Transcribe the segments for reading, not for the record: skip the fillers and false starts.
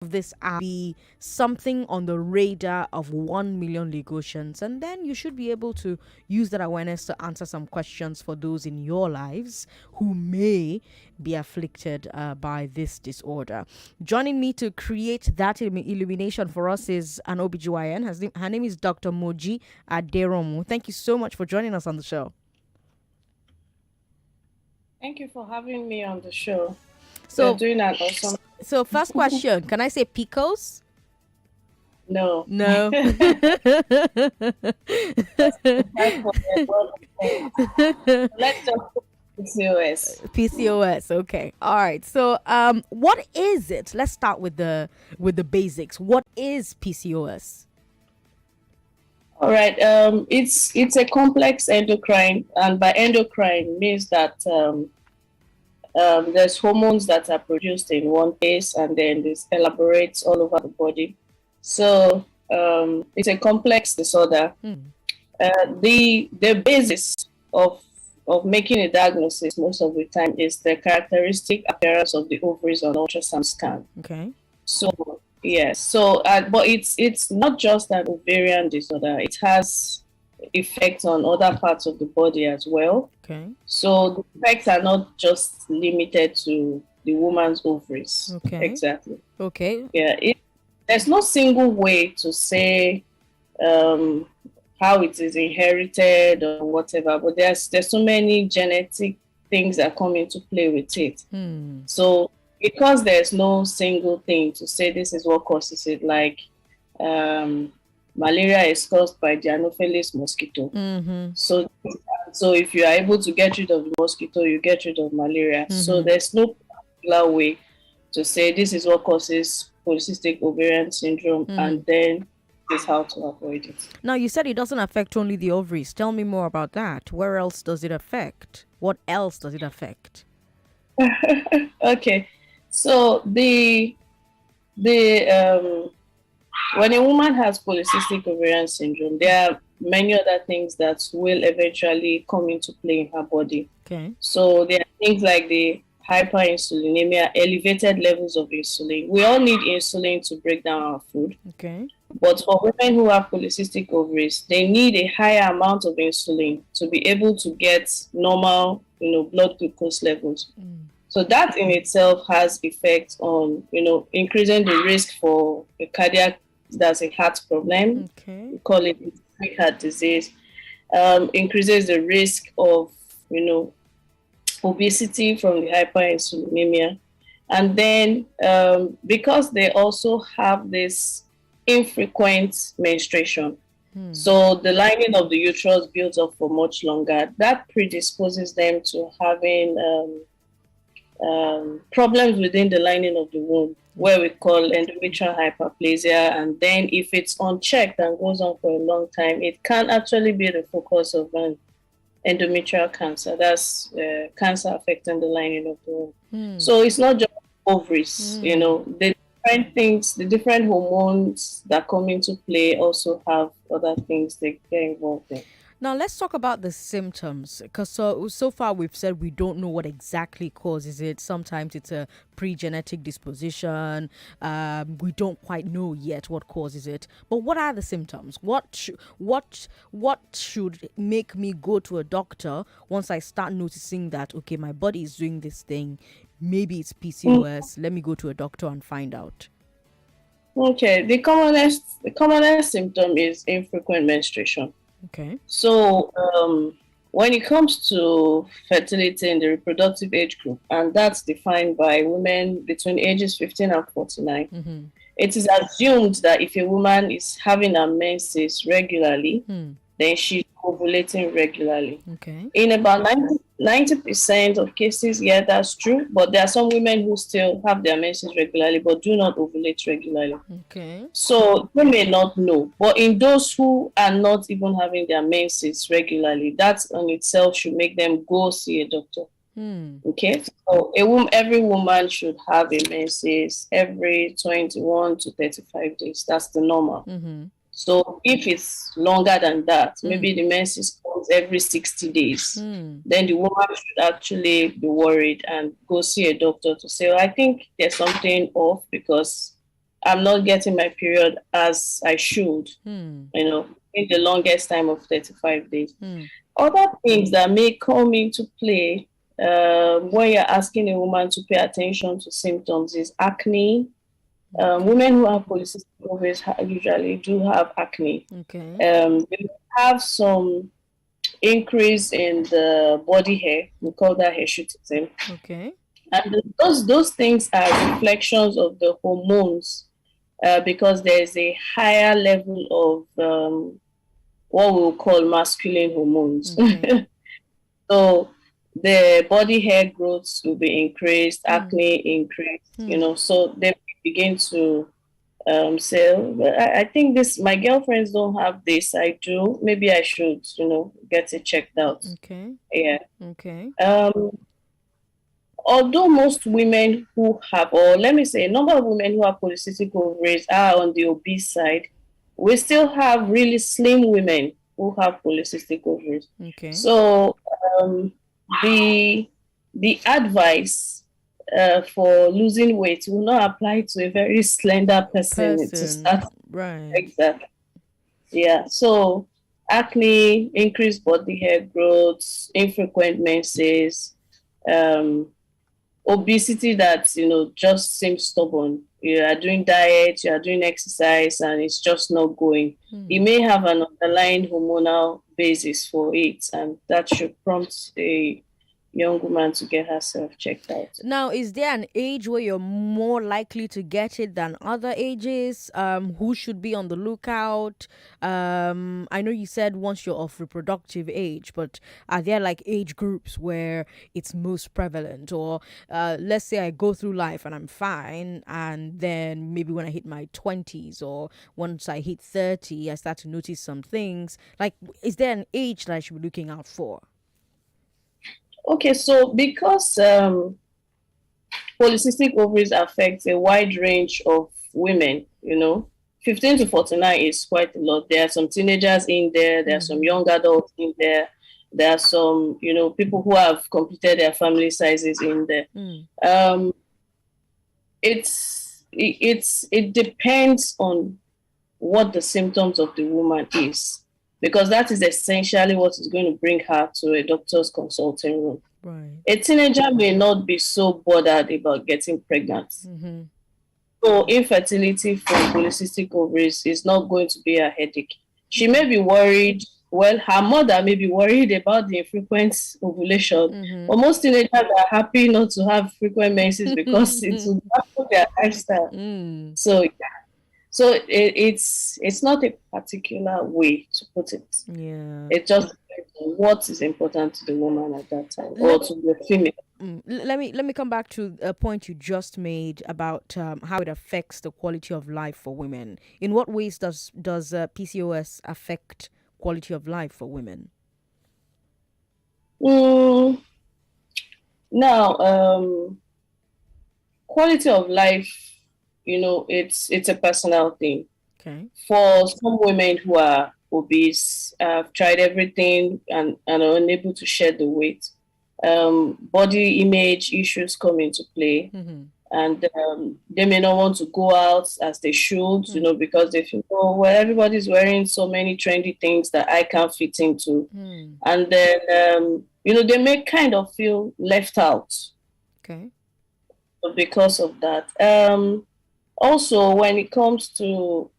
this app be something on the radar of 1 million Lagosians, and then you should be able to use that awareness to answer some questions for those in your lives who may be afflicted by this disorder. Joining me to create that illumination for us is an OBGYN. Her name is Dr. Moji Aderomu. Thank you so much for joining us on the show. Thank you for having me on the show. So, you're doing an awesome. So, first question, can I say PCOS? No. No. Let's just PCOS. PCOS. Okay. All right. So, what is it? Let's start with the basics. What is PCOS? All right. It's a complex endocrine, and by endocrine means that there's hormones that are produced in one place, and then this elaborates all over the body. So it's a complex disorder. The basis of making a diagnosis most of the time is the characteristic appearance of the ovaries on ultrasound scan. Okay. So yes, so but it's not just an ovarian disorder. It has effects on other parts of the body as well. Okay. So the effects are not just limited to the woman's ovaries. Okay. Exactly. Okay. Yeah. There's no single way to say how it is inherited or whatever, but there's so many genetic things that come into play with it. So because there's no single thing to say this is what causes it, like malaria is caused by the Anopheles mosquito. So if you are able to get rid of the mosquito, you get rid of malaria. So there's no particular way to say this is what causes polycystic ovarian syndrome, and then is how to avoid it. Now, you said it doesn't affect only the ovaries. Tell me more about that. Where else does it affect? What else does it affect? Okay, so the when a woman has polycystic ovarian syndrome, there are many other things that will eventually come into play in her body. Okay. So there are things like the hyperinsulinemia, elevated levels of insulin. We all need insulin to break down our food. Okay. But for women who have polycystic ovaries, they need a higher amount of insulin to be able to get normal, blood glucose levels. So that in itself has effects on, increasing the risk for a cardiac, that's a heart problem. Okay. We call it heart disease. Increases the risk of, obesity from the hyperinsulinemia. And then because they also have this infrequent menstruation, so the lining of the uterus builds up for much longer, that predisposes them to having problems within the lining of the womb, where we call endometrial hyperplasia. And then if it's unchecked and goes on for a long time, it can actually be the focus of an endometrial cancer. That's cancer affecting the lining of the womb. So it's not just ovaries, the different things, the different hormones that come into play also have other things they get involved in. Now let's talk about the symptoms, because so far we've said we don't know what exactly causes it. Sometimes it's a pre-genetic disposition. We don't quite know yet what causes it. But what are the symptoms? What should make me go to a doctor once I start noticing that, okay, my body is doing this thing? Maybe it's PCOS. Let me go to a doctor and find out. Okay, the commonest symptom is infrequent menstruation. Okay. So when it comes to fertility in the reproductive age group, and that's defined by women between ages 15 and 49, it is assumed that if a woman is having her menses regularly, then she's ovulating regularly. Okay. In about 90% of cases, yeah, that's true. But there are some women who still have their menses regularly but do not ovulate regularly. Okay. So they may not know. But in those who are not even having their menses regularly, that on itself should make them go see a doctor. Okay, so every woman should have a menses every 21 to 35 days. That's the normal. So if it's longer than that, maybe the menses comes every 60 days, then the woman should actually be worried and go see a doctor to say, I think there's something off, because I'm not getting my period as I should, in the longest time of 35 days. Other things that may come into play when you're asking a woman to pay attention to symptoms is acne. Women who have polycystic ovaries usually do have acne. Okay. They have some increase in the body hair. We call that hirsutism. Okay. And those things are reflections of the hormones because there's a higher level of what we'll call masculine hormones. Okay. So the body hair growth will be increased, acne increased, so they begin to say, I think this, my girlfriends don't have this, I do. Maybe I should, get it checked out. Okay. Yeah. Okay. Although most women who have, or let me say, a number of women who have polycystic ovaries are on the obese side, we still have really slim women who have polycystic ovaries. Okay. So the advice for losing weight will not apply to a very slender person. To start. Right. Exactly. Yeah. So acne, increased body hair growth, infrequent menses, obesity that just seems stubborn. You are doing diet, you are doing exercise, and it's just not going. It may have an underlying hormonal basis for it, and that should prompt a young woman to get herself checked out. Now, is there an age where you're more likely to get it than other ages? Who should be on the lookout? I know you said once you're of reproductive age, but are there like age groups where it's most prevalent? Or let's say I go through life and I'm fine, and then maybe when I hit my 20s or once I hit 30, I start to notice some things. Like, is there an age that I should be looking out for? Okay, so because polycystic ovaries affect a wide range of women, 15 to 49 is quite a lot. There are some teenagers in there, there are some young adults in there, there are some, people who have completed their family sizes in there. It depends on what the symptoms of the woman is, because that is essentially what is going to bring her to a doctor's consulting room. Right. A teenager may not be so bothered about getting pregnant. So infertility from polycystic ovaries is not going to be a headache. She may be worried. Well, her mother may be worried about the infrequent ovulation. But most teenagers are happy not to have frequent menses because it will affect their lifestyle. So yeah. So it's not a particular way to put it. Yeah. It just depends on what is important to the woman at that time, or to the female. Let me come back to a point you just made about how it affects the quality of life for women. In what ways does PCOS affect quality of life for women? Now, quality of life, it's a personal thing. Okay. For some women who are obese, have tried everything and are unable to shed the weight. Body image issues come into play, and they may not want to go out as they should, because they feel, oh, well, everybody's wearing so many trendy things that I can't fit into, and then they may kind of feel left out. Okay. Because of that. Also, when it comes to,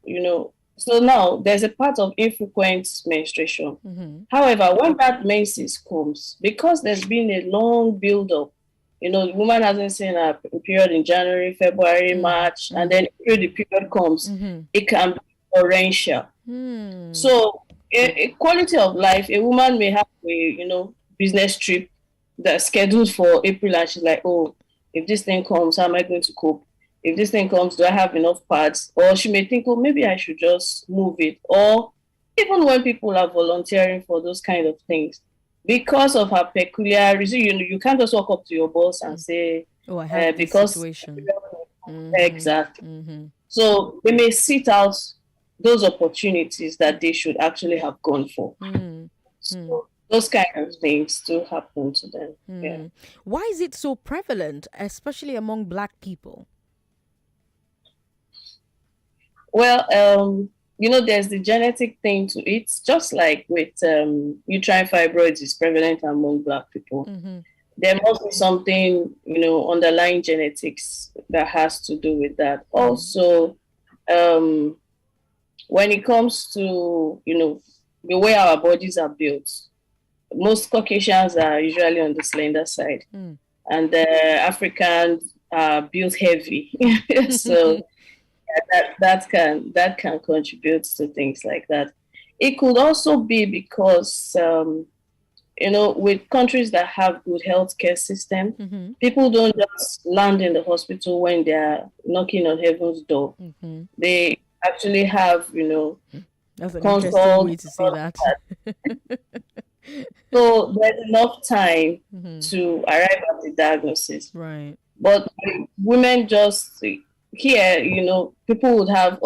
so now there's a part of infrequent menstruation. However, when that menses comes, because there's been a long build-up, the woman hasn't seen a period in January, February, March, and then the period comes, it can be torrential. So, a quality of life, a woman may have a, business trip that's scheduled for April, and she's like, oh, if this thing comes, how am I going to cope? If this thing comes, do I have enough pads? Or she may think, oh, maybe I should just move it. Or even when people are volunteering for those kind of things, because of her peculiarity, you can't just walk up to your boss and say, oh, I have this situation. Exactly. So they may sit out those opportunities that they should actually have gone for. So those kind of things do happen to them. Yeah. Why is it so prevalent, especially among Black people? Well, there's the genetic thing to it. Just like with uterine fibroids is prevalent among Black people. Mm-hmm. There must be something, underlying genetics that has to do with that. Also, um, when it comes to, the way our bodies are built, most Caucasians are usually on the slender side, and the Africans are built heavy. So that can contribute to things like that. It could also be because with countries that have good healthcare system, Mm-hmm. people don't just land in the hospital when they're knocking on heaven's door. Mm-hmm. They actually have That's an interesting way consults. to say that. So there's enough time Mm-hmm. to arrive at the diagnosis. Right. But women just here, people would have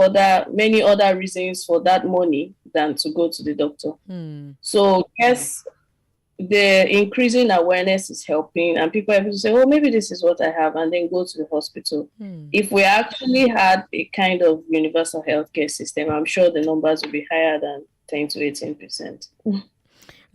many other reasons for that money than to go to the doctor. So yes, the increasing awareness is helping, and people are able to say, oh, maybe this is what I have, and then go to the hospital. If we actually had a kind of universal healthcare system, I'm sure the numbers would be higher than 10 to 18%.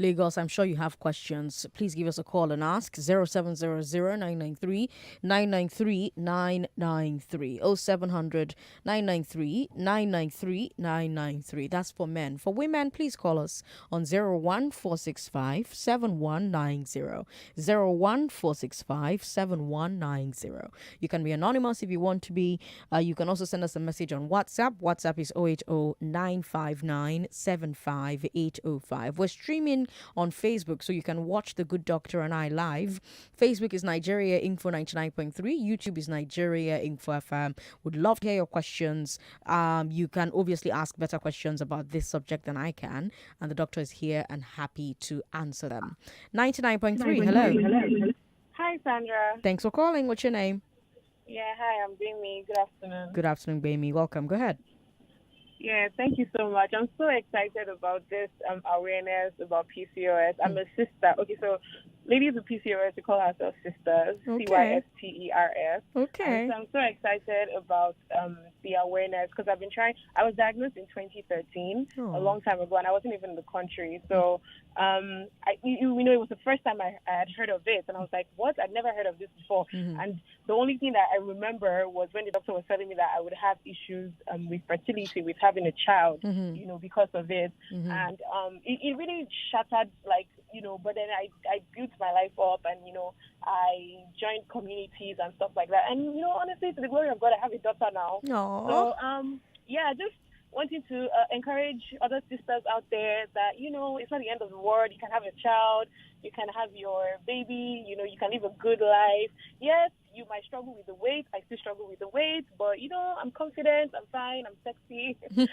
Lagos, I'm sure you have questions. Please give us a call and ask 0700 993 993 993 0700 993 993 993. That's for men. For women, please call us on 01465 7190 01465 7190. You can be anonymous if you want to be. You can also send us a message on WhatsApp. WhatsApp is 080 959 75805. We're streaming on Facebook, so you can watch The Good Doctor and I live. Facebook is Nigeria Info 99.3. YouTube is Nigeria Info FM. Would love to hear your questions. You can obviously ask better questions about this subject than I can, and the doctor is here and happy to answer them. 99.3, hello. Hi, Sandra. Thanks for calling. What's your name? Yeah, hi, I'm Bimi. Good afternoon. Good afternoon, Bami. Welcome. Go ahead. Yeah, thank you so much. I'm so excited about this awareness about PCOS. I'm a sister. Okay, so ladies with PCOS, we call ourselves sisters. Okay. CYSTERS. Okay. And so I'm so excited about the awareness because I've been trying. I was diagnosed in 2013, a long time ago, and I wasn't even in the country. So, it was the first time I had heard of it, and I was like, what? I'd never heard of this before. And the only thing that I remember was when the doctor was telling me that I would have issues with fertility, with having a child, because of it. And it really shattered, but then I built my life up and, I joined communities and stuff like that. And, honestly, to the glory of God, I have a daughter now. Aww. So, just wanting to encourage other sisters out there that, it's not the end of the world. You can have a child. You can have your baby. You can live a good life. Yes, you might struggle with the weight. I still struggle with the weight. But, I'm confident. I'm fine. I'm sexy. So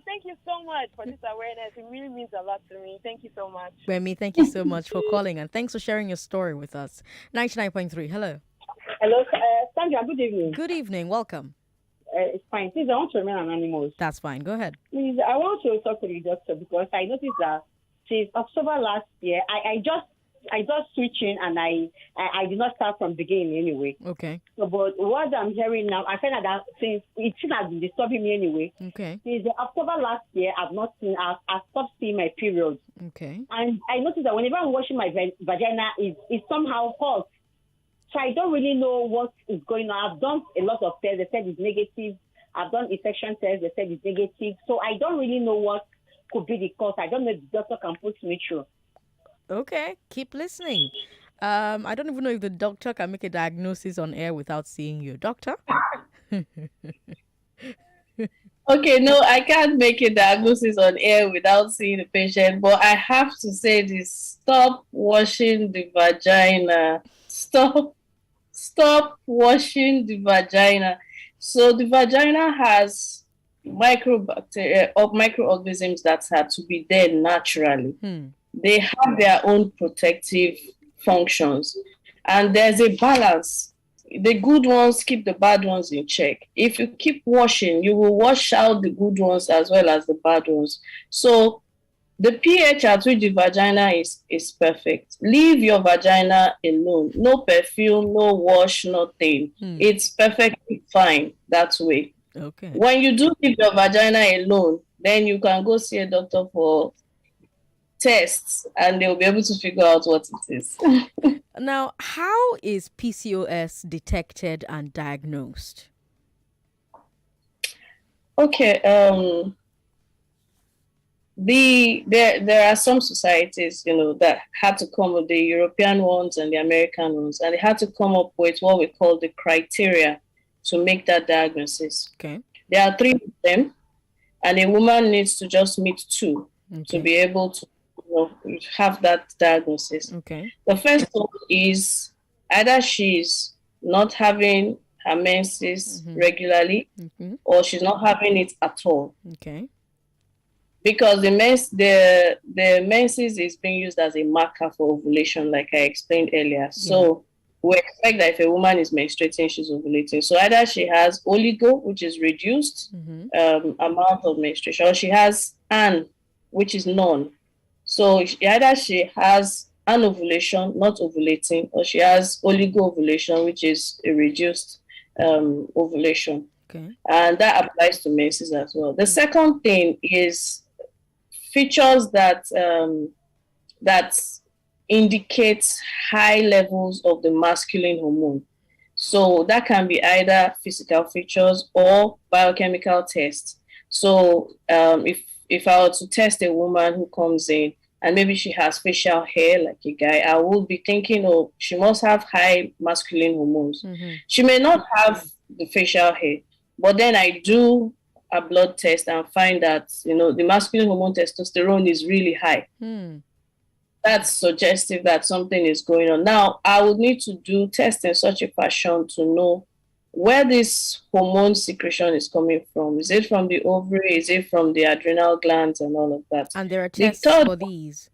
thank you so much for this awareness. It really means a lot to me. Thank you so much. Remy, thank you so much for calling, and thanks for sharing your story with us. 99.3, hello. Hello, Sandra, good evening. Good evening. Welcome. It's fine. Please, I want to remain anonymous. That's fine. Go ahead. Please, I want to talk to the doctor because I noticed that since October last year, I just switched in and I did not start from the beginning anyway. Okay. So, but what I'm hearing now, I find that since it has been disturbing me anyway. Okay. Since October last year, I've stopped seeing my period. Okay. And I noticed that whenever I'm washing my vagina, it somehow hurts. So I don't really know what is going on. I've done a lot of tests. They said it's negative. I've done infection tests. They said it's negative. So I don't really know what could be the cause. I don't know if the doctor can put me through. Okay. Keep listening. I don't even know if the doctor can make a diagnosis on air without seeing you. Doctor? Okay, no, I can't make a diagnosis on air without seeing the patient, but I have to say this. Stop washing the vagina. Stop washing the vagina. So the vagina has microbacteria or microorganisms that have to be there naturally. They have their own protective functions, and there's a balance. The good ones keep the bad ones in check. If you keep washing, you will wash out the good ones as well as the bad ones. So the pH at which the vagina is perfect. Leave your vagina alone. No perfume, no wash, nothing. It's perfectly fine that way. Okay. When you do leave your vagina alone, then you can go see a doctor for tests and they'll be able to figure out what it is. Now, how is PCOS detected and diagnosed? Okay, there are some societies, that had to come with the European ones and the American ones, and they had to come up with what we call the criteria to make that diagnosis. Okay. There are three of them, and a woman needs to just meet two to Okay. be able to have that diagnosis. Okay. The first one is either she's not having her menses regularly, or she's not having it at all. Okay. Because the menses is being used as a marker for ovulation, like I explained earlier. So we expect that if a woman is menstruating, she's ovulating. So either she has oligo, which is reduced amount of menstruation, or she has an, which is none. So either she has an ovulation, not ovulating, or she has oligo ovulation, which is a reduced ovulation. Okay. And that applies to menses as well. The second thing is features that indicate high levels of the masculine hormone. So that can be either physical features or biochemical tests. So if I were to test a woman who comes in and maybe she has facial hair like a guy, I would be thinking, oh, she must have high masculine hormones. She may not have the facial hair, but then I do a blood test and find that, the masculine hormone testosterone is really high. That's suggestive that something is going on. Now, I would need to do tests in such a fashion to know where this hormone secretion is coming from. Is it from the ovary? Is it from the adrenal glands and all of that? And there are tests for these?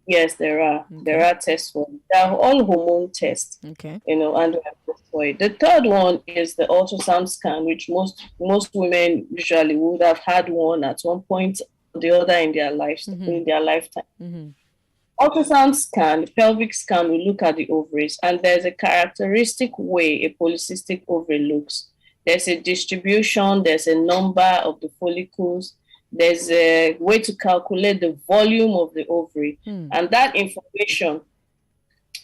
Yes, there are. Okay. There are tests for it. They are all hormone tests. Okay. And for it. The third one is the ultrasound scan, which most women usually would have had one at one point or the other in their lifetime. Ultrasound scan, the pelvic scan, will look at the ovaries, and there's a characteristic way a polycystic ovary looks. There's a distribution, there's a number of the follicles, there's a way to calculate the volume of the ovary, and that information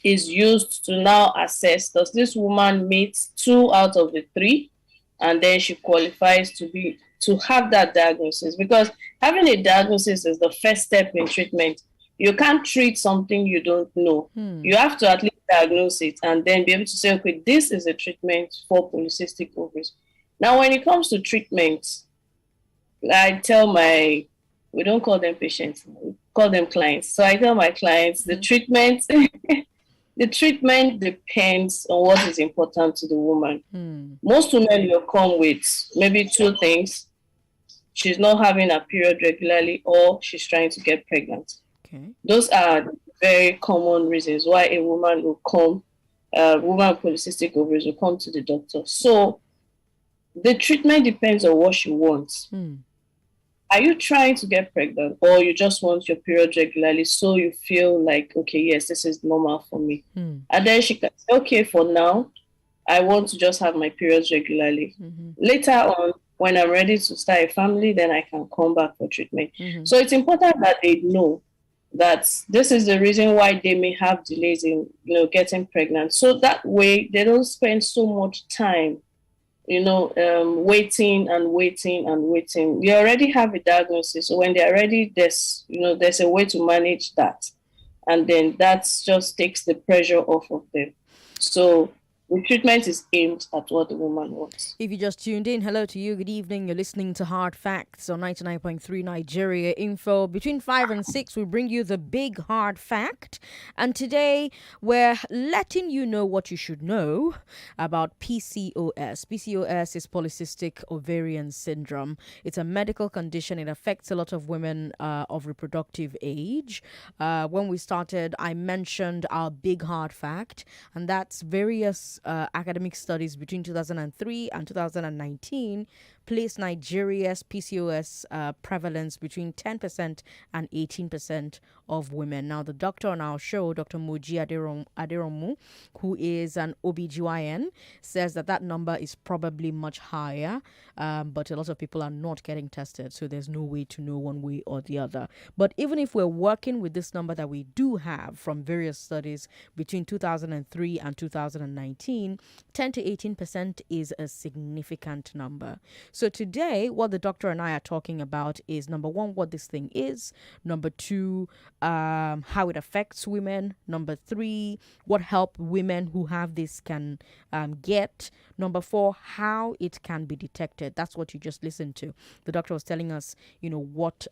is used to now assess, does this woman meet 2 out of the 3, and then she qualifies to have that diagnosis. Because having a diagnosis is the first step in treatment. You can't treat something you don't know. You have to at least diagnose it and then be able to say, okay, this is a treatment for polycystic ovaries. Now, when it comes to treatments, I tell we don't call them patients, we call them clients. So I tell my clients the treatment depends on what is important to the woman. Most women will come with maybe 2 things. She's not having a period regularly, or she's trying to get pregnant. Okay. Those are very common reasons why a woman will come, woman with polycystic ovaries will come to the doctor. So the treatment depends on what she wants. Are you trying to get pregnant, or you just want your period regularly so you feel like, okay, yes, this is normal for me? And then she can say, okay, for now, I want to just have my periods regularly. Later on, when I'm ready to start a family, then I can come back for treatment. So it's important that they know that this is the reason why they may have delays in, getting pregnant. So that way they don't spend so much time, waiting and waiting and waiting. They already have a diagnosis. So when they are ready, there's a way to manage that. And then that just takes the pressure off of them. So the treatment is aimed at what the woman wants. If you just tuned in, hello to you. Good evening. You're listening to Hard Facts on 99.3 Nigeria Info. Between 5 and 6, we bring you the big hard fact. And today, we're letting you know what you should know about PCOS. PCOS is polycystic ovarian syndrome. It's a medical condition. It affects a lot of women of reproductive age. When we started, I mentioned our big hard fact, and that's various academic studies between 2003 and 2019 place Nigeria's PCOS prevalence between 10% and 18% of women. Now, the doctor on our show, Dr. Moji Aderomu, who is an OBGYN, says that number is probably much higher, but a lot of people are not getting tested, so there's no way to know one way or the other. But even if we're working with this number that we do have from various studies between 2003 and 2019, 10 to 18% is a significant number. So today, what the doctor and I are talking about is, number one, what this thing is; number two, how it affects women; number three, what help women who have this can get; number four, how it can be detected. That's what you just listened to. The doctor was telling us, what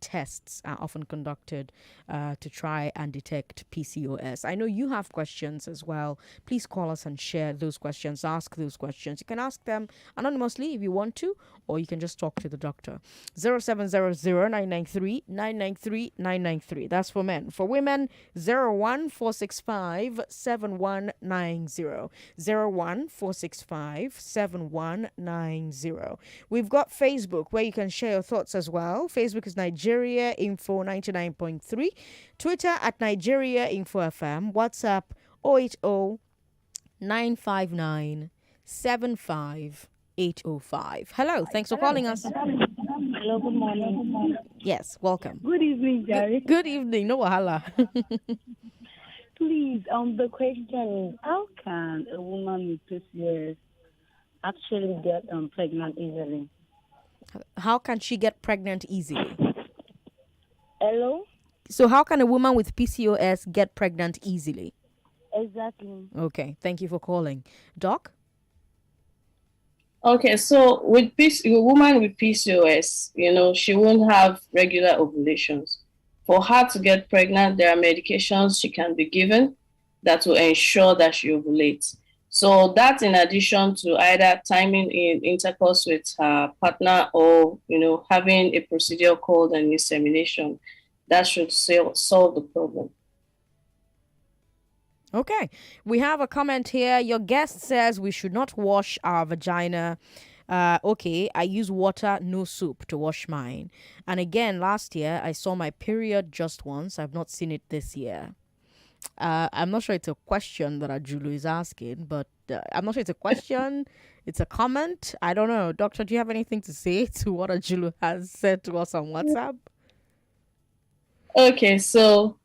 tests are often conducted to try and detect PCOS. I know you have questions as well. Please call us and share those questions. Ask those questions. You can ask them anonymously if you want to, or you can just talk to the doctor. 0700-993-993-993. That's for men. For women, 01465-7190. 01465-7190. We've got Facebook where you can share your thoughts as well. Facebook is Nigeria Info 99.3. Twitter at Nigeria Info FM. WhatsApp 080 959 75805. Hello, thanks for calling us. Hello, good morning. Yes, welcome. Good evening, Jerry. Good evening, no wahala. Please, the question is, how can a woman with PCOS actually get pregnant easily? How can she get pregnant easily? Hello? So how can a woman with PCOS get pregnant easily? Exactly. Okay, thank you for calling. Doc? Okay, so with a woman with PCOS, she won't have regular ovulations. For her to get pregnant, there are medications she can be given that will ensure that she ovulates. So that's in addition to either timing in intercourse with her partner or, having a procedure called an insemination. That should solve the problem. Okay, we have a comment here. Your guest says we should not wash our vagina. Okay, I use water, no soap to wash mine. And again, last year, I saw my period just once. I've not seen it this year. I'm not sure it's a question that Ajulu is asking, but I'm not sure it's a question. It's a comment. I don't know. Doctor, do you have anything to say to what Ajulu has said to us on WhatsApp? Okay, so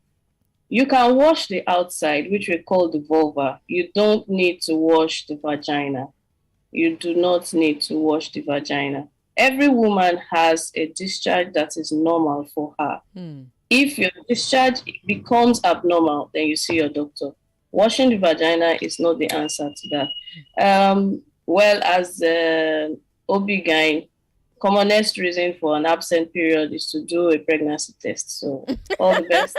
you can wash the outside, which we call the vulva. You don't need to wash the vagina. You do not need to wash the vagina. Every woman has a discharge that is normal for her. If your discharge becomes abnormal, then you see your doctor. Washing the vagina is not the answer to that. Well, as OB-GYN, commonest reason for an absent period is to do a pregnancy test. So all the best.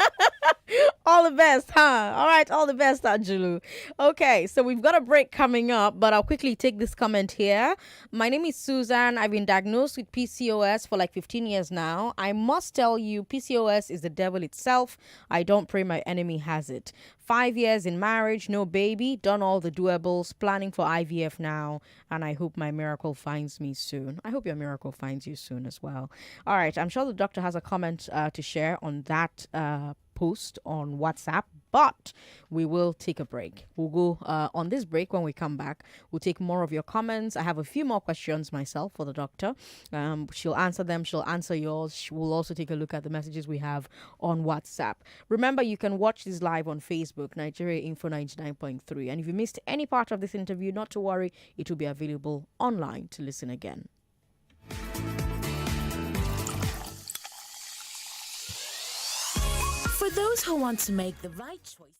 All the best, huh? All right, all the best, Ajulu. Okay, so we've got a break coming up, but I'll quickly take this comment here. My name is Susan. I've been diagnosed with PCOS for like 15 years now. I must tell you, PCOS is the devil itself. I don't pray my enemy has it. 5 years in marriage, no baby, done all the doables, planning for IVF now, and I hope my miracle finds me soon. I hope your miracle finds you soon as well. All right, I'm sure the doctor has a comment to share on that post on WhatsApp, but we will take a break. We'll go on this break. When we come back, we'll take more of your comments. I have a few more questions myself for the doctor. She'll answer them. She'll answer yours. We'll also take a look at the messages we have on WhatsApp. Remember, you can watch this live on Facebook, Nigeria Info 99.3. And if you missed any part of this interview, not to worry, it will be available online to listen again. For those who want to make the right choices.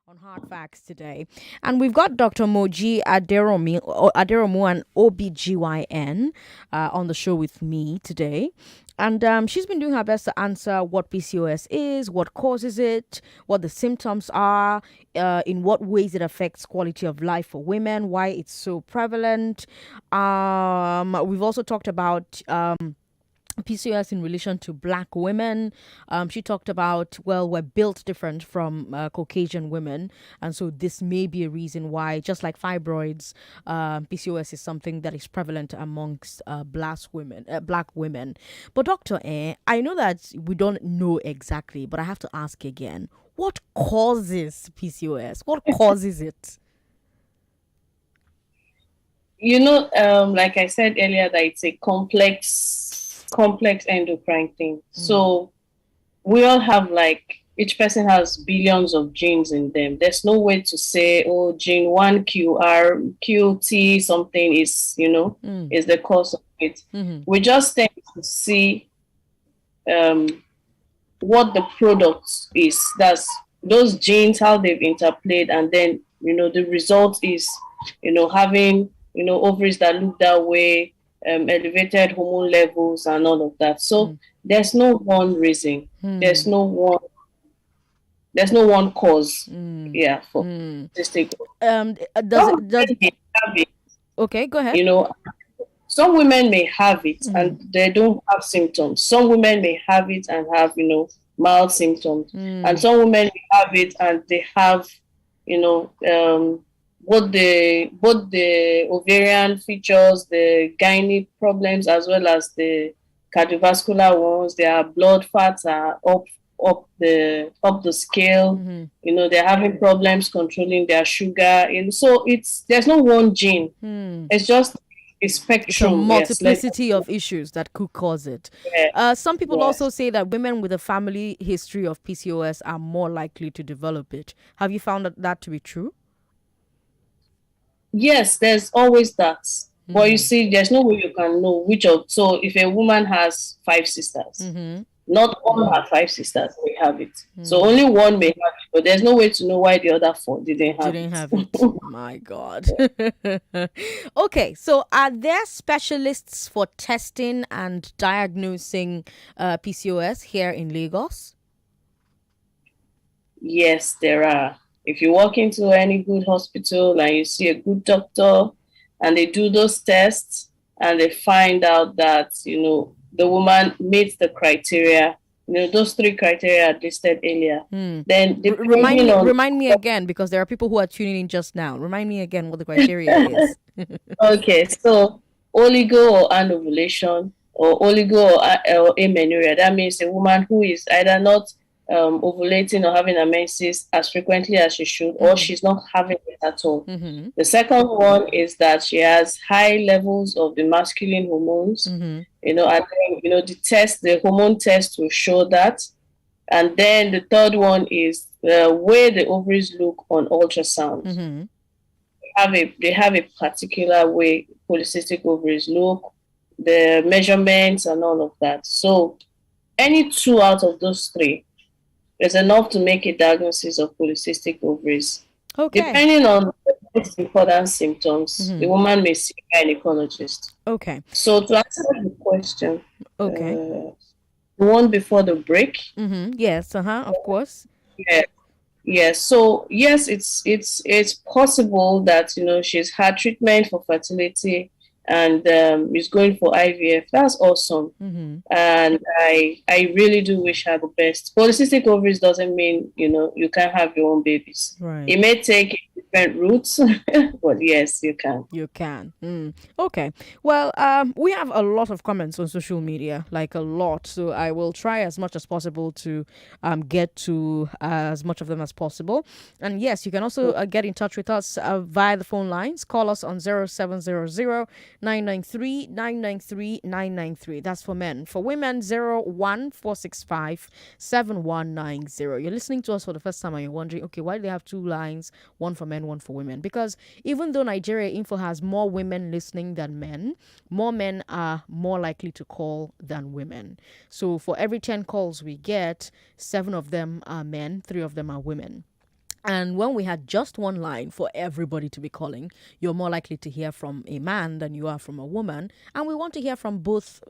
on Hard Facts today. And we've got Dr. Moji Aderomu, an OBGYN, on the show with me today. And she's been doing her best to answer what PCOS is, what causes it, what the symptoms are, in what ways it affects quality of life for women, why it's so prevalent. We've also talked about PCOS in relation to black women. She talked about, well, we're built different from Caucasian women. And so this may be a reason why, just like fibroids, PCOS is something that is prevalent amongst black women. But Dr. I know that we don't know exactly, but I have to ask again, what causes PCOS? What causes it? Like I said earlier, that it's a complex endocrine thing. So we all have, like, each person has billions of genes in them. There's no way to say, oh, gene 1QR QT something is the cause of it. We just tend to see what the product is. That's those genes, how they've interplayed, and then the result is having ovaries that look that way, elevated hormone levels and all of that. So there's no one reason. There's no one cause. Yeah, for this thing. Okay, go ahead. Some women may have it and they don't have symptoms. Some women may have it and have mild symptoms, and some women may have it and they have both the ovarian features, the gynae problems, as well as the cardiovascular ones. Their blood fats are up the scale. They're having problems controlling their sugar. And so there's no one gene. It's just a spectrum. It's a multiplicity of issues that could cause it. Yeah. Some people also say that women with a family history of PCOS are more likely to develop it. Have you found that to be true? Yes, there's always that. But you see, there's no way you can know which of. So if a woman has 5 sisters, not all her 5 sisters may have it. So only one may have it, but there's no way to know why the other 4 didn't have it. My God. Okay, so are there specialists for testing and diagnosing PCOS here in Lagos? Yes, there are. If you walk into any good hospital and you see a good doctor and they do those tests and they find out that, the woman meets the criteria, those 3 criteria I listed earlier, then remind me again, because there are people who are tuning in just now. Remind me again what the criteria is. Okay, so oligo or anovulation, or oligo or amenorrhea. That means a woman who is either not ovulating or having a menses as frequently as she should, or she's not having it at all. The second one is that she has high levels of the masculine hormones, and then, the hormone test will show that. And then the third one is the way the ovaries look on ultrasound. They have a particular way polycystic ovaries look, the measurements and all of that. So any 2 out of those 3 is enough to make a diagnosis of polycystic ovaries. Okay. Depending on the most important symptoms, the woman may see a gynecologist. Okay. So to answer the question, the one before the break. Yes, of course. Yeah. So yes, it's possible that she's had treatment for fertility and is going for IVF. That's awesome. And I really do wish her the best. Polycystic ovaries doesn't mean, you can't have your own babies. Right. It may take different routes, but yes, you can. You can. Okay. Well, we have a lot of comments on social media, like a lot. So I will try as much as possible to get to as much of them as possible. And yes, you can also get in touch with us via the phone lines. Call us on 0700 993 993 993. That's for men. For women, 01465 7190. You're listening to us for the first time and you're wondering, okay, why do they have 2 lines, one for men, one for women? Because even though Nigeria Info has more women listening than men, more men are more likely to call than women. So for every 10 calls we get, 7 of them are men, 3 of them are women. And when we had just one line for everybody to be calling, you're more likely to hear from a man than you are from a woman. And we want to hear from both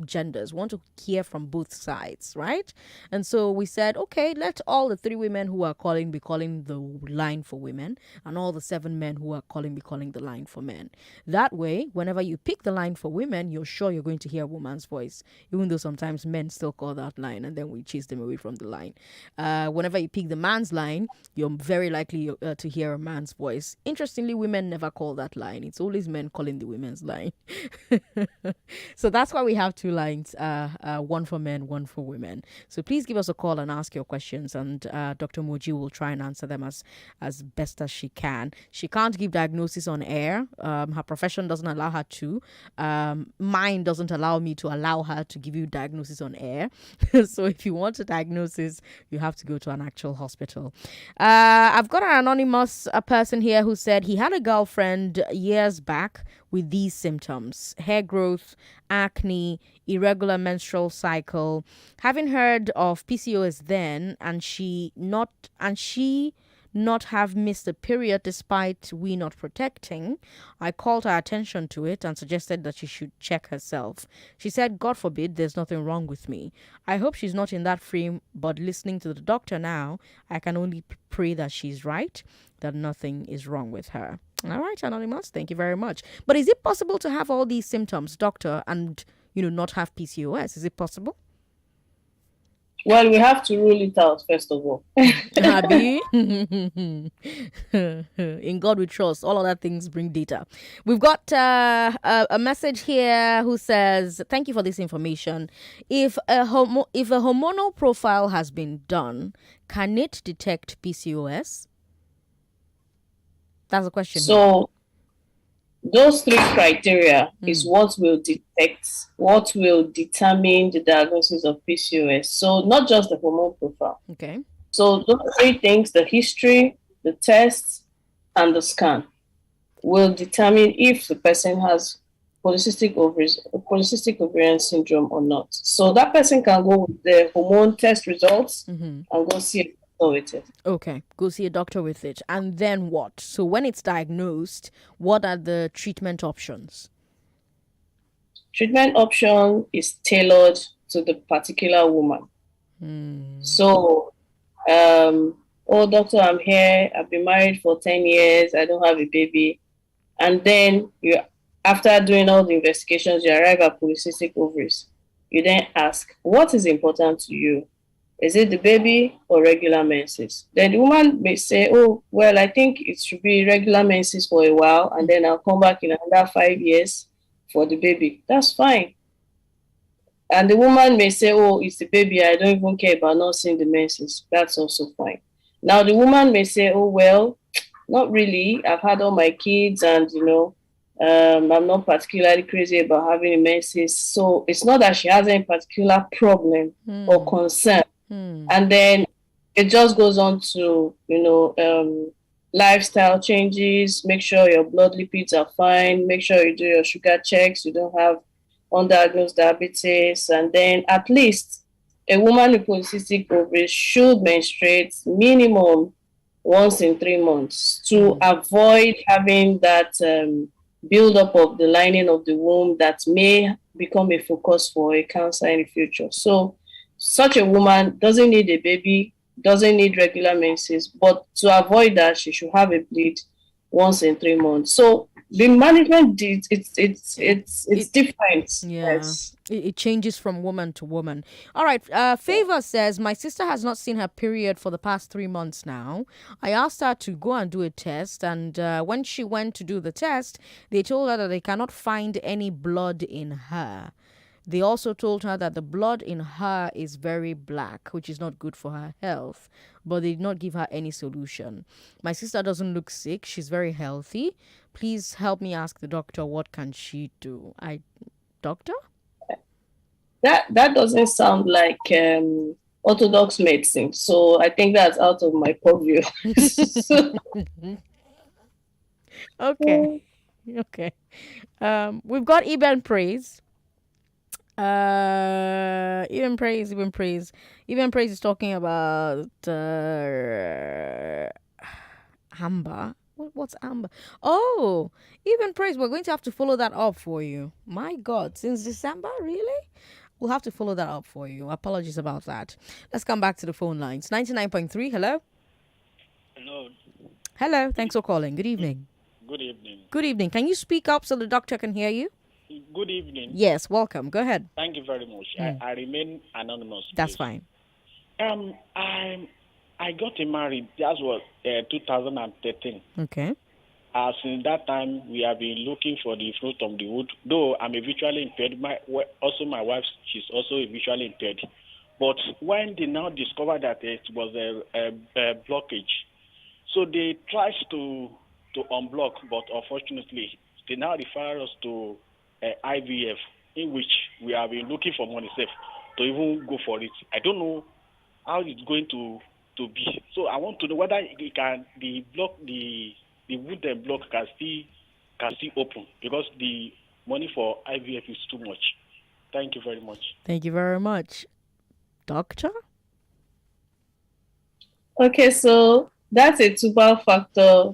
genders, we want to hear from both sides, right? And so we said, okay, let all the 3 women who are calling be calling the line for women, and all the 7 men who are calling be calling the line for men. That way, whenever you pick the line for women, you're sure you're going to hear a woman's voice, even though sometimes men still call that line and then we chase them away from the line. Whenever you pick the man's line, you're very likely to hear a man's voice. Interestingly, women never call that line. It's always men calling the women's line. So that's why we have 2 lines, one for men, one for women. So please give us a call and ask your questions, and Dr. Moji will try and answer them as best as she can. She can't give diagnosis on air. Her profession doesn't allow her to. Mine doesn't allow me to allow her to give you diagnosis on air. So if you want a diagnosis, you have to go to an actual hospital. I've got an anonymous person here who said he had a girlfriend years back with these symptoms: hair growth, acne, irregular menstrual cycle. Having heard of PCOS then, and she not have missed a period despite we not protecting, I called her attention to it and suggested that she should check herself. She said, God forbid, there's nothing wrong with me. I hope she's not in that frame, but listening to the doctor now, I can only pray that she's right, that nothing is wrong with her. All right, Anonymous, thank you very much. But is it possible to have all these symptoms, doctor, and, not have PCOS? Is it possible? Well, we have to rule it out first of all. Abby, in God we trust. All other things bring data. We've got a message here who says, "Thank you for this information. If a hormonal profile has been done, can it detect PCOS?" That's a question. So those 3 criteria is what will determine the diagnosis of PCOS. So not just the hormone profile. Okay. So those 3 things, the history, the tests, and the scan, will determine if the person has polycystic ovarian syndrome or not. So that person can go with the hormone test results and go see a doctor with it. Okay, go see a doctor with it. And then what? So when it's diagnosed, what are the treatment options? Treatment option is tailored to the particular woman. So, doctor, I'm here. I've been married for 10 years. I don't have a baby. And then after doing all the investigations, you arrive at polycystic ovaries. You then ask, what is important to you? Is it the baby or regular menses? Then the woman may say, oh, well, I think it should be regular menses for a while, and then I'll come back in another 5 years for the baby. That's fine. And the woman may say, oh, it's the baby. I don't even care about not seeing the menses. That's also fine. Now, the woman may say, oh, well, not really. I've had all my kids and, I'm not particularly crazy about having a menses. So it's not that she has any particular problem or concern. And then it just goes on to, lifestyle changes, make sure your blood lipids are fine, make sure you do your sugar checks, you don't have undiagnosed diabetes, and then at least a woman with polycystic ovaries should menstruate minimum once in 3 months to avoid having that buildup of the lining of the womb that may become a focus for a cancer in the future. So such a woman doesn't need a baby, doesn't need regular menses, but to avoid that, she should have a bleed once in 3 months. So the management, it's different. Yeah. Yes. It changes from woman to woman. All right. Favor says, my sister has not seen her period for the past 3 months now. I asked her to go and do a test. And when she went to do the test, they told her that they cannot find any blood in her. They also told her that the blood in her is very black, which is not good for her health, but they did not give her any solution. My sister doesn't look sick. She's very healthy. Please help me ask the doctor, what can she do? Doctor? That doesn't sound like orthodox medicine. So I think that's out of my purview. Okay. We've got Eben Praise. Even praise is talking about amber. What's amber? Oh, even praise. We're going to have to follow that up for you. My God, since December, really? We'll have to follow that up for you. Apologies about that. Let's come back to the phone lines. 99.3. Hello. Hello. Hello. Thanks for calling. Good evening. Good evening. Good evening. Can you speak up so the doctor can hear you? Good evening. Yes. Welcome. Go ahead. Thank you very much. I remain anonymous. That's please. fine. I got married. That was 2013. Okay. Since that time, we have been looking for the fruit of the wood. Though I'm a visually impaired, my wife, she's also visually impaired. But when they now discovered that it was a blockage, so they tried to unblock, but unfortunately, they now refer us to IVF, in which we have been looking for money safe to even go for it. I don't know how it's going to be. So I want to know whether it can the wooden block can still open, because the money for IVF is too much. Thank you very much. Thank you very much. Doctor? Okay, so that's a 2 factor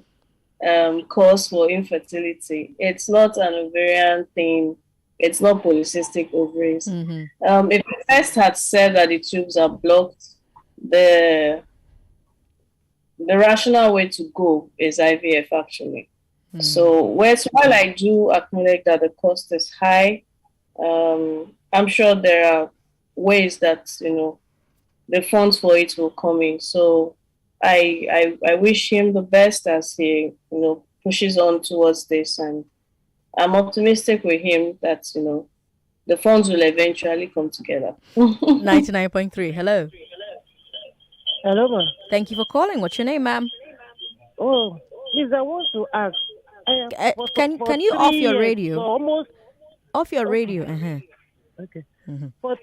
cause for infertility. It's not an ovarian thing. It's not polycystic ovaries. Mm-hmm. If the test had said that the tubes are blocked, the rational way to go is IVF, actually. So while I do acknowledge that the cost is high, I'm sure there are ways that the funds for it will come in. So I wish him the best as he pushes on towards this, and I'm optimistic with him that the funds will eventually come together. 99.3. Hello. Hello, ma'am. Thank you for calling. What's your name, ma'am? Oh, please, I want to ask. Can you off your radio? So almost off your radio. Okay. Mm-hmm. For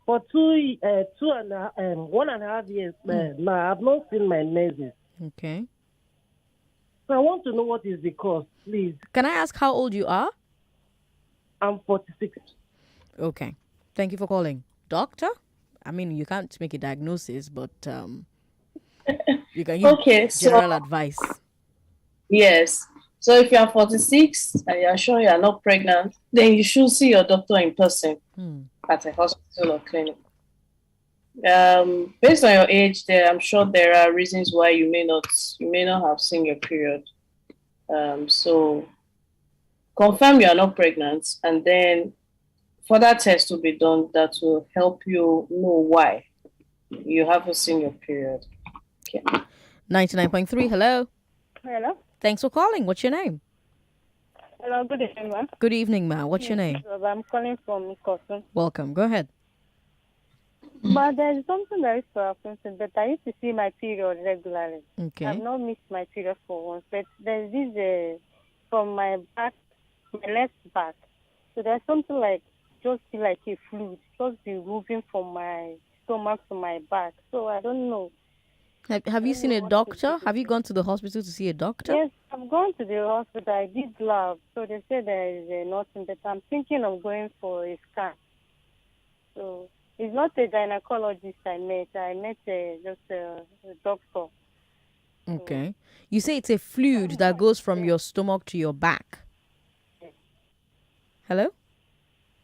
1.5 years, now I've not seen my nurses. Okay. So I want to know what is the cause, please. Can I ask how old you are? I'm 46. Okay. Thank you for calling. Doctor? I mean, you can't make a diagnosis, but you can use general advice. Yes. So if you are 46 and you are sure you are not pregnant, then you should see your doctor in person at a hospital or clinic. Based on your age, I'm sure there are reasons why you may not have seen your period. So confirm you are not pregnant, and then further tests will be done that will help you know why you haven't seen your period. Okay. 99.3. Hello. Hello. Thanks for calling. What's your name? Hello. Good evening, ma'am. Good evening, ma'am. What's your name? I'm calling from Kosun. Welcome. Go ahead. But there's something that is so offensive, but I used to see my period regularly. Okay. I've not missed my period for once, but there's this from my back, my left back. So there's something like just feel like a fluid, just be moving from my stomach to my back. So I don't know. Have you seen a doctor? Have you gone to the hospital to see a doctor? Yes, I've gone to the hospital. I did lab, so they said there is nothing, but I'm thinking of going for a scan. So it's not a gynecologist I met. I met just a doctor. Okay. You say it's a fluid that goes from your stomach to your back. Hello?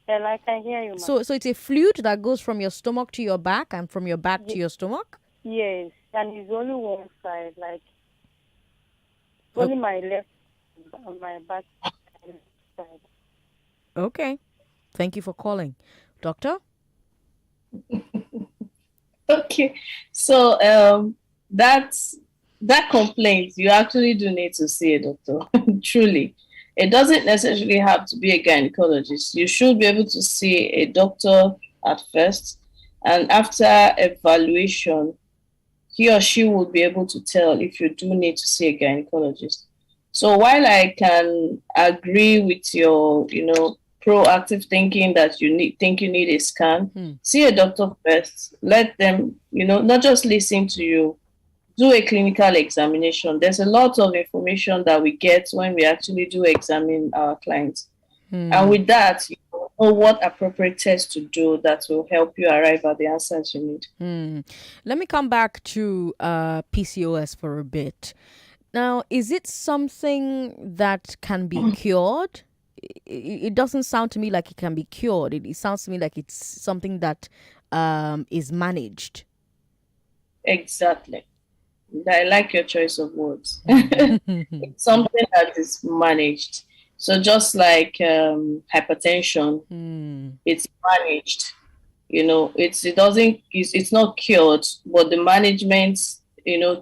Well, I can hear you, ma'am. So it's a fluid that goes from your stomach to your back and from your back to your stomach? Yes, and it's only one side, like only my left, my back side. Okay. Thank you for calling. Doctor? Okay. So that complaint, you actually do need to see a doctor. Truly. It doesn't necessarily have to be a gynecologist. You should be able to see a doctor at first, and after evaluation, he or she will be able to tell if you do need to see a gynecologist. So while I can agree with your, proactive thinking that you need a scan, see a doctor first. Let them, not just listen to you. Do a clinical examination. There's a lot of information that we get when we actually do examine our clients. And with that, know what appropriate test to do that will help you arrive at the answers you need. Let me come back to PCOS for a bit. Now, is it something that can be cured? It doesn't sound to me like it can be cured. It sounds to me like it's something that is managed. Exactly. I like your choice of words. It's something that is managed. So just like hypertension, it's managed. It's not cured, but the management,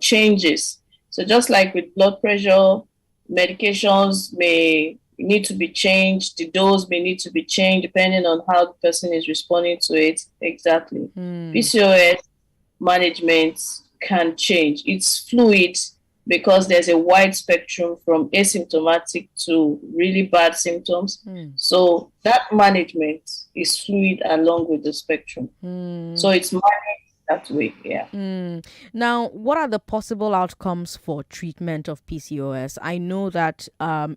changes. So just like with blood pressure, medications may need to be changed. The dose may need to be changed depending on how the person is responding to it. Exactly. PCOS management can change. It's fluid because there's a wide spectrum from asymptomatic to really bad symptoms. So that management is fluid along with the spectrum. So it's managed that way, yeah. Now, what are the possible outcomes for treatment of PCOS? I know that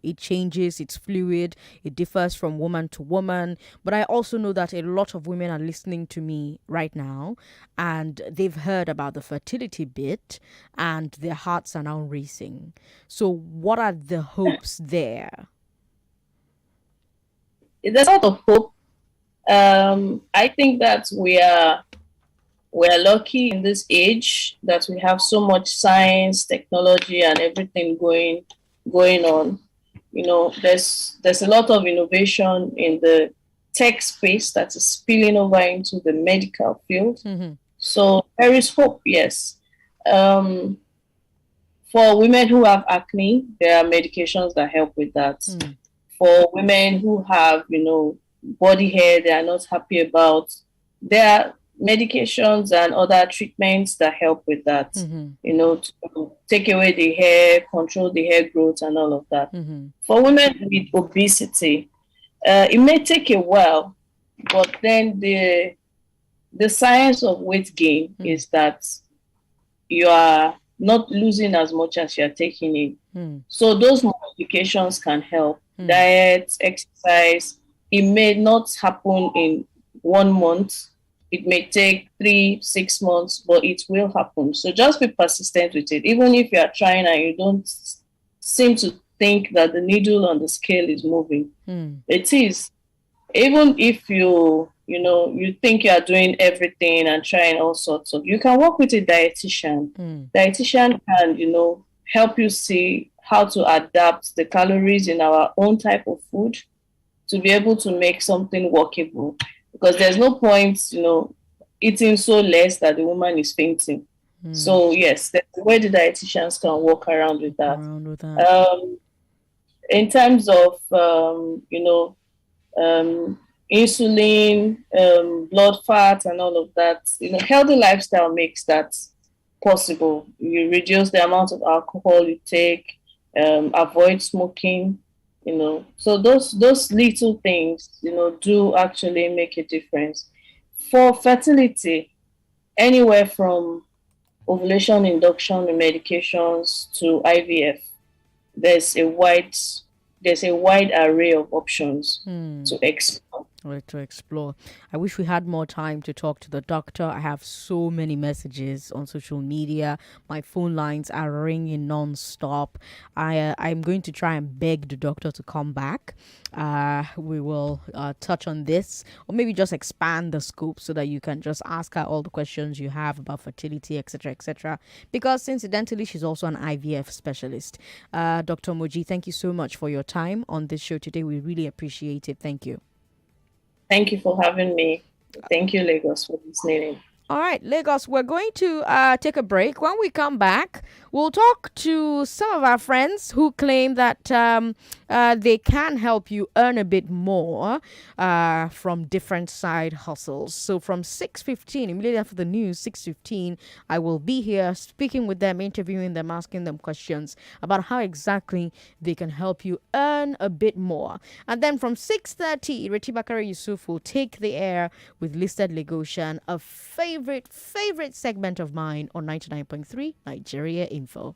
it changes, it's fluid, it differs from woman to woman, but I also know that a lot of women are listening to me right now and they've heard about the fertility bit and their hearts are now racing. So, what are the hopes there? There's a lot of hope. I think that we're lucky in this age that we have so much science, technology, and everything going on. There's a lot of innovation in the tech space that is spilling over into the medical field. So there is hope, yes. For women who have acne, there are medications that help with that. For women who have, body hair they are not happy about, there are medications and other treatments that help with that, to take away the hair, control the hair growth and all of that. For women with obesity, it may take a while, but then the science of weight gain is that you are not losing as much as you're taking in. So those modifications can help. Diet, exercise, it may not happen in 1 month. It may take 3-6 months, but it will happen. So just be persistent with it. Even if you are trying and you don't seem to think that the needle on the scale is moving, it is. Even if you think you are doing everything and trying all sorts of, you can work with a dietitian. Dietitian can, help you see how to adapt the calories in our own type of food to be able to make something workable. Because there's no point, eating so less that the woman is fainting. So yes, there's a way the dietitians can work around with that. In terms of, insulin, blood fat, and all of that, healthy lifestyle makes that possible. You reduce the amount of alcohol you take, avoid smoking. So those little things, do actually make a difference. For fertility, anywhere from ovulation induction medications to IVF, there's a wide array of options to explore. To explore. I wish we had more time to talk to the doctor. I have so many messages on social media. My phone lines are ringing non-stop. I'm going to try and beg the doctor to come back. We will touch on this, or maybe just expand the scope so that you can just ask her all the questions you have about fertility, etc., etc. Because incidentally, she's also an IVF specialist. Dr. Moji, thank you so much for your time on this show today. We really appreciate it. Thank you. Thank you for having me. Thank you, Lagos, for listening. All right, Lagos, we're going to take a break. When we come back, we'll talk to some of our friends who claim that they can help you earn a bit more from different side hustles. So from 6:15, immediately after the news, 6:15, I will be here speaking with them, interviewing them, asking them questions about how exactly they can help you earn a bit more. And then from 6:30, Reti Bakare Yusuf will take the air with Listed Lagosian, a favorite segment of mine on 99.3 Nigeria Info.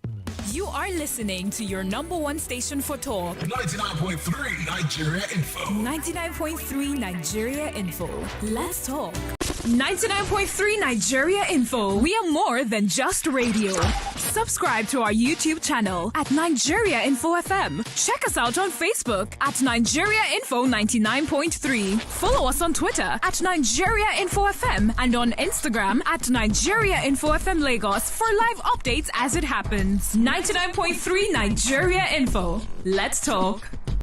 You are listening to your number one station for talk. 99.3 Nigeria Info. 99.3 Nigeria Info. Let's talk. 99.3 Nigeria Info. We are more than just radio. Subscribe to our YouTube channel at Nigeria Info FM. Check us out on Facebook at Nigeria Info 99.3. Follow us on Twitter at Nigeria Info FM and on Instagram at Nigeria Info FM Lagos for live updates as it happens. 99.3 Nigeria Info. Let's talk.